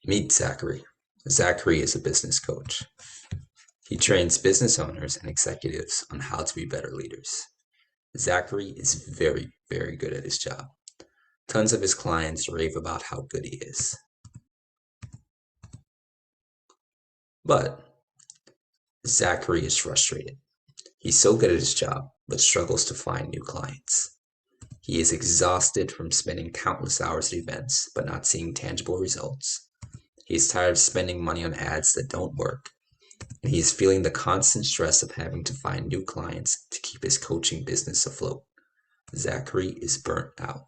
Meet Zachary. Zachary is a business coach. He trains business owners and executives on how to be better leaders. Zachary is very, very good at his job. Tons of his clients rave about how good he is. But Zachary is frustrated. He's so good at his job, but struggles to find new clients. He is exhausted from spending countless hours at events, but not seeing tangible results. He's tired of spending money on ads that don't work, and he's feeling the constant stress of having to find new clients to keep his coaching business afloat. Zachary is burnt out.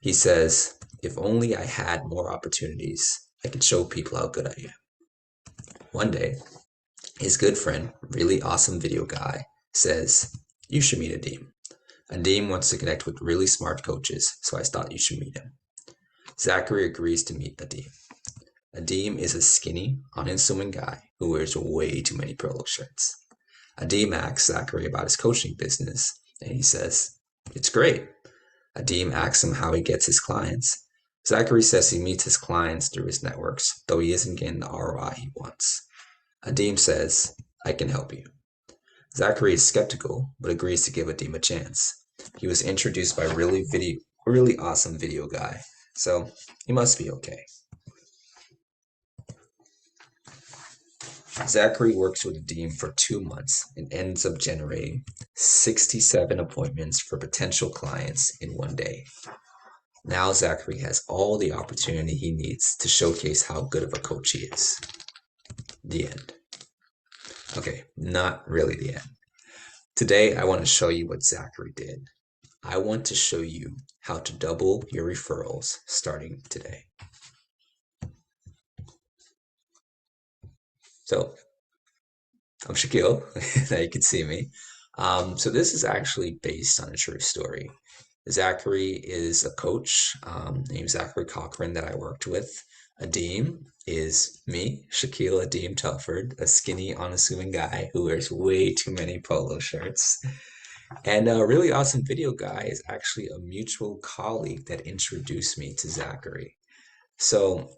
He says, "If only I had more opportunities, I could show people how good I am." One day, his good friend, really awesome video guy, says, "You should meet Adim. Adim wants to connect with really smart coaches, so I thought you should meet him." Zachary agrees to meet Adim. Adim is a skinny, unassuming guy who wears way too many polo shirts. Adim asks Zachary about his coaching business, and he says, "It's great." Adim asks him how he gets his clients. Zachary says he meets his clients through his networks, though he isn't getting the ROI he wants. Adim says, "I can help you." Zachary is skeptical, but agrees to give Adim a chance. He was introduced by a really awesome video guy, so he must be okay. Zachary works with Adim for 2 months and ends up generating 67 appointments for potential clients in one day. Now Zachary has all the opportunity he needs to showcase how good of a coach he is. The end. Okay, not really the end. Today, I want to show you what Zachary did. I want to show you how to double your referrals starting today. So, I'm Shaquille. Now you can see me. So this is actually based on a true story. Zachary is a coach named Zachary Cochran that I worked with. Adim is me, Shaquille Adim Telford, a skinny, unassuming guy who wears way too many polo shirts. And a really awesome video guy is actually a mutual colleague that introduced me to Zachary. So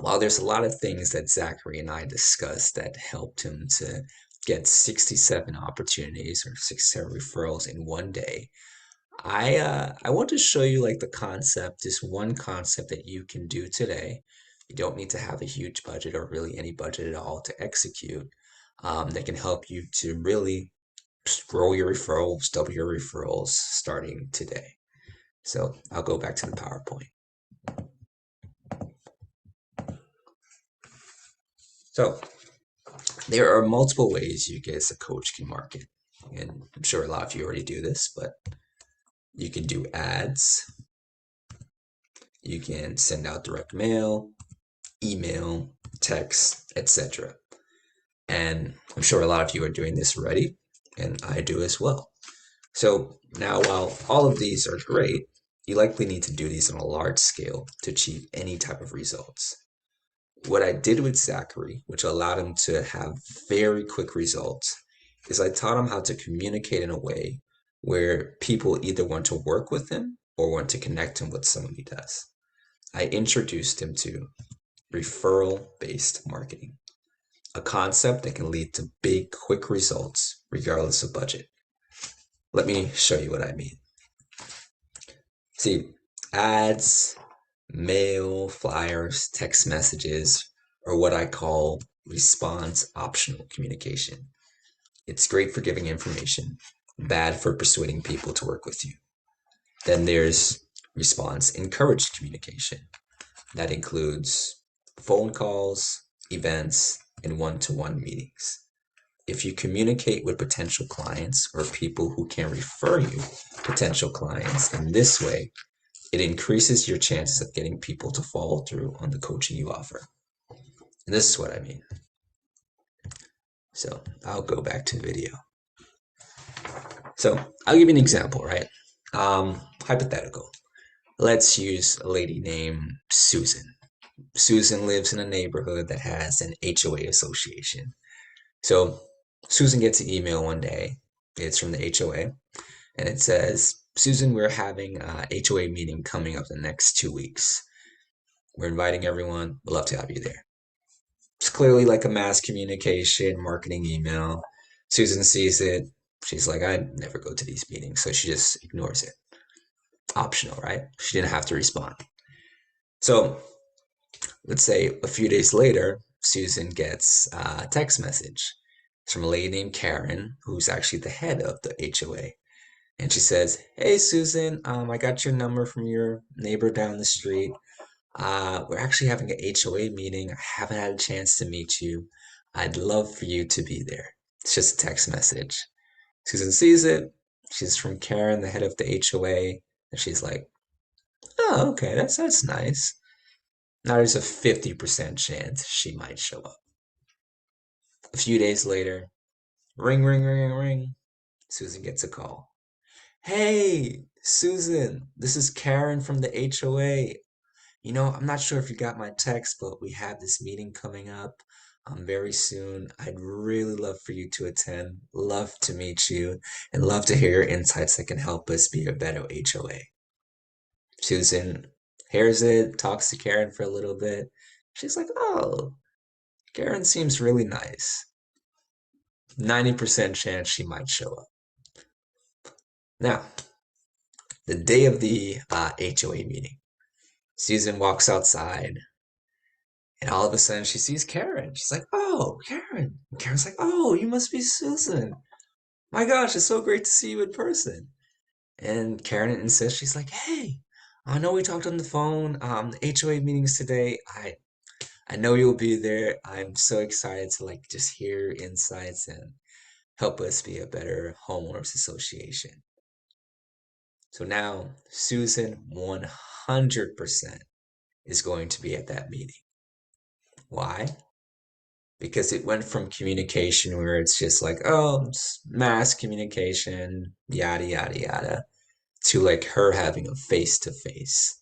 while there's a lot of things that Zachary and I discussed that helped him to get 67 opportunities or 67 referrals in one day, I want to show you like the concept, this one concept that you can do today. You don't need to have a huge budget or really any budget at all to execute. That can help you to really grow your referrals, double your referrals starting today. So I'll go back to the PowerPoint. So there are multiple ways you as a coach can market. And I'm sure a lot of you already do this, but you can do ads. You can send out direct mail, email, text, etc. And I'm sure a lot of you are doing this already, and I do as well. So now, while all of these are great, you likely need to do these on a large scale to achieve any type of results. What I did with Zachary, which allowed him to have very quick results, is I taught him how to communicate in a way where people either want to work with him or want to connect him with someone he does. I introduced him to referral-based marketing, a concept that can lead to big, quick results regardless of budget. Let me show you what I mean. See, ads, mail, flyers, text messages are what I call response optional communication. It's great for giving information, bad for persuading people to work with you. Then there's response encouraged communication. That includes phone calls, events, and one-to-one meetings. If you communicate with potential clients or people who can refer you potential clients in this way, it increases your chances of getting people to follow through on the coaching you offer. And this is what I mean. So I'll go back to the video. So I'll give you an example, right? Hypothetical. Let's use a lady named Susan. Susan lives in a neighborhood that has an HOA association. So Susan gets an email one day. It's from the HOA, and it says, "Susan, we're having a HOA meeting coming up the next 2 weeks. We're inviting everyone. We'd love to have you there. It's clearly like a mass communication marketing email. Susan sees it. She's like, I never go to these meetings. So she just ignores it. Optional, right? She didn't have to respond. So let's say a few days later, Susan gets a text message. It's from a lady named Karen, who's actually the head of the HOA. And she says, Hey, Susan, I got your number from your neighbor down the street. We're actually having an HOA meeting. I haven't had a chance to meet you. I'd love for you to be there. It's just a text message. Susan sees it. She's from Karen, the head of the HOA, and she's like, "Oh, okay, that's nice." Now there's a 50% chance she might show up. A few days later, ring, ring, ring, ring, ring. Susan gets a call. Hey, Susan, this is Karen from the HOA. I'm not sure if you got my text, but we have this meeting coming up very soon. I'd really love for you to attend, love to meet you, and love to hear your insights that can help us be a better HOA. Susan hears it, talks to Karen for a little bit. She's like, oh, Karen seems really nice. 90% chance she might show up. Now, the day of the HOA meeting, Susan walks outside. And all of a sudden, she sees Karen. She's like, "Oh, Karen!" And Karen's like, "Oh, you must be Susan. My gosh, it's so great to see you in person." And Karen insists, she's like, "Hey, I know we talked on the phone. The HOA meetings today. I know you'll be there. I'm so excited to just hear your insights and help us be a better homeowners association." So now Susan 100% is going to be at that meeting. Why? Because it went from communication where it's just like, oh, it's mass communication, yada, yada, yada, to like her having a face to face.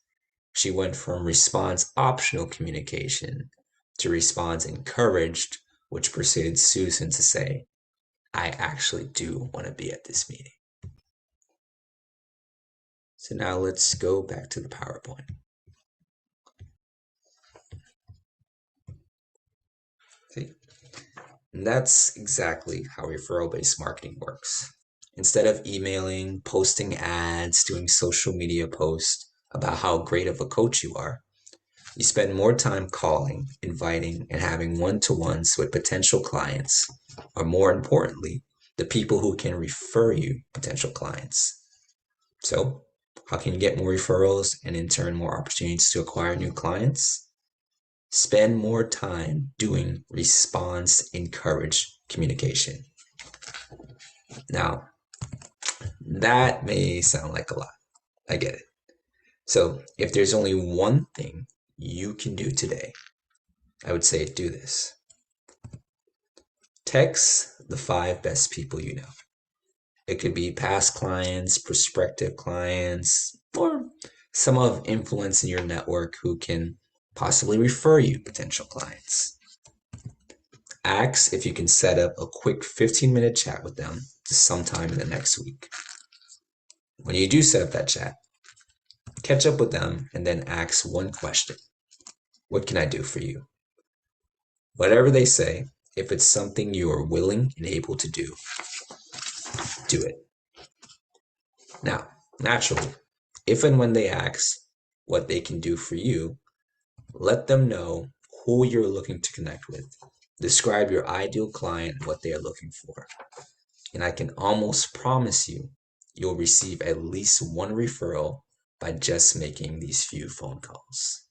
She went from response optional communication to response encouraged, which proceeded Susan to say, I actually do want to be at this meeting. So now let's go back to the PowerPoint. See? And that's exactly how referral-based marketing works. Instead of emailing, posting ads, doing social media posts about how great of a coach you are, you spend more time calling, inviting, and having one-to-ones with potential clients, or more importantly, the people who can refer you potential clients. So, how can you get more referrals and in turn more opportunities to acquire new clients? Spend more time doing response encouraged communication. Now, that may sound like a lot. I get it. So, if there's only one thing you can do today, I would say do this. Text the 5 best people you know. It could be past clients, prospective clients, or some of influence in your network who can possibly refer you potential clients. Ask if you can set up a quick 15-minute chat with them sometime in the next week. When you do set up that chat, catch up with them and then ask one question. What can I do for you? Whatever they say, if it's something you are willing and able to do, do it. Now, naturally, if and when they ask what they can do for you, let them know who you're looking to connect with. Describe your ideal client and what they are looking for. And I can almost promise you'll receive at least one referral by just making these few phone calls.